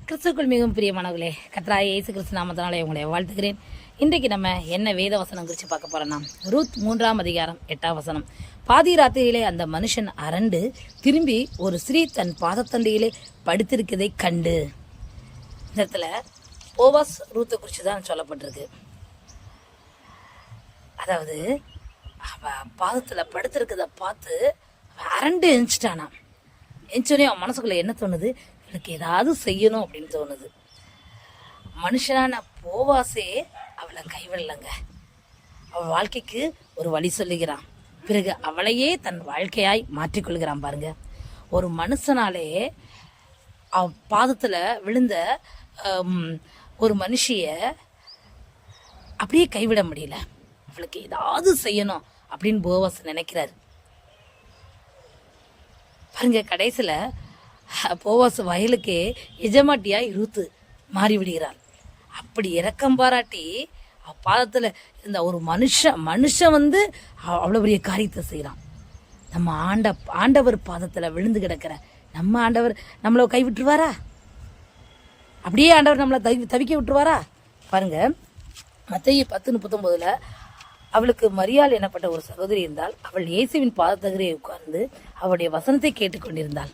கிறிஸ்துக்குள் மிகவும் பிரியமானவர்களே, கர்த்தராகிய இயேசு கிறிஸ்து நாமத்தினாலே உங்களை வாழ்த்துகிறேன். இன்றைக்கு நம்ம என்ன வேத வசனம் குறித்து பார்க்க போறோம்னா, ரூத் 3ஆம் அதிகாரம் 8ஆம் வசனம். பாதி ராத்திரியிலே அந்த மனுஷன் அரண்டு திரும்பி ஒரு ஸ்திரீ தன் பாதத்தண்டையிலே படுத்திருக்கதை கண்டு. இந்த இடத்துல போவாஸ் ரூத்தை குறித்து தான் சொல்லப்பட்டிருக்கு. அதாவது அவ பாதத்தில் படுத்திருக்கதை பார்த்து அரண்டு எழுந்துட்டானா. எழுந்தோடனே அவன் மனசுக்குள்ள என்ன தோணுது? எனக்கு ஏதாவது செய்யணும் அப்படின்னு தோணுது. மனுஷனான போவாசே அவளை கைவிடலைங்க. அவள் வாழ்க்கைக்கு ஒரு வழி சொல்லுகிறான். பிறகு அவளையே தன் வாழ்க்கையாய் மாற்றிக்கொள்கிறான். பாருங்க, ஒரு மனுஷனாலே அவன் பாதத்தில் விழுந்த ஒரு மனுஷிய அப்படியே கைவிட முடியல. அவளுக்கு ஏதாவது செய்யணும் அப்படின்னு போவாஸ் நினைக்கிறாரு. பாருங்க, கடைசியில் போவாஸ் வயலுக்கே எஜமாட்டியாய் ரூத்து மாறிவிடுகிறாள். அப்படி இரக்கம் பாராட்டி பாதத்தில் இருந்த ஒரு மனுஷன் வந்து அவ்வளோ பெரிய காரியத்தை செய்கிறான். நம்ம ஆண்டவர் பாதத்தில் விழுந்து கிடக்கிற நம்ம ஆண்டவர் நம்மளை கைவிட்டுருவாரா? அப்படியே ஆண்டவர் நம்மளை தவிக்க விட்டுருவாரா? பாருங்க, மத்தேயு 10:39 அவளுக்கு மரியாள் எனப்பட்ட ஒரு சகோதரி இருந்தால். அவள் இயேசுவின் பாதத்தகரை உட்கார்ந்து அவளுடைய வசனத்தை கேட்டுக்கொண்டிருந்தாள்.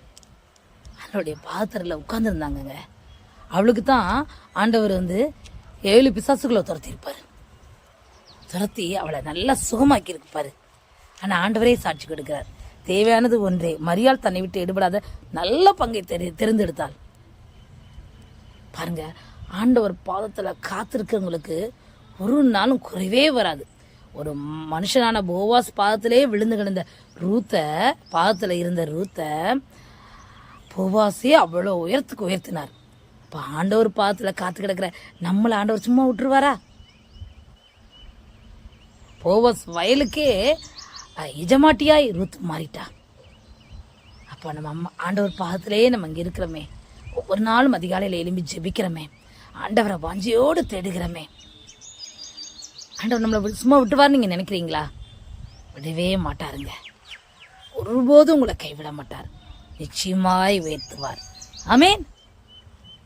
அவளுடைய பாதத்தரில் உட்கார்ந்துருந்தாங்கங்க. அவளுக்கு தான் ஆண்டவர் வந்து 7 பிசாசுகளை துரத்தி அவளை நல்லா சுகமாக்கி இருப்பாரு. ஆனால் ஆண்டவரே சாட்சி கொடுக்கிறார். தேவையானது ஒன்றே, மரியாள் தன்னை விட்டு எடுபடாத நல்ல பங்கை தெரிந்தெடுத்தாள். பாருங்க, ஆண்டவர் பாதத்தில் காத்திருக்கிறவங்களுக்கு ஒரு நாளும் குறைவே வராது. ஒரு மனுஷனான போவாஸ் பாதத்திலே விழுந்து கிடந்த ரூத்தை, பாதத்தில் இருந்த ரூத்தை போவாஸே அவ்வளோ உயரத்துக்கு உயர்த்தினார். இப்போ ஆண்டவர் பாதத்தில் காத்து கிடக்கிற நம்மளை ஆண்டவர் சும்மா விட்டுருவாரா? Boaz வயலுக்கே எஜமாட்டியாய் Ruth மாறிட்டா. அப்போ நம்ம ஆண்டவர் பாதத்திலே நம்ம இங்கே இருக்கிறோமே, ஒவ்வொரு நாளும் அதிகாலையில் எழும்பி ஜெபிக்கிறோமே, ஆண்டவரை வாஞ்சியோடு தேடுகிறோமே, ஆண்டவர் நம்மளை சும்மா விட்டுவார் நீங்கள் நினைக்கிறீங்களா? விடவே மாட்டாருங்க. ஒருபோதும் உங்களை கைவிட மாட்டார். நிச்சயமாய் உயர்த்துவார். ஆமேன்.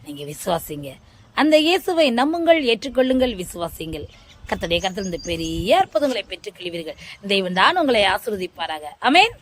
நீங்கள் விசுவாசிங்க. அந்த இயேசுவை நம்புங்கள், ஏற்றுக்கொள்ளுங்கள், விசுவாசிங்கள். கர்த்தருடைய கரத்தில் இந்த பெரிய அற்புதங்களை பெற்றுக் கொள்வீர்கள். தெய்வம் தான் உங்களை ஆசீர்வதிப்பாராக. ஆமேன்.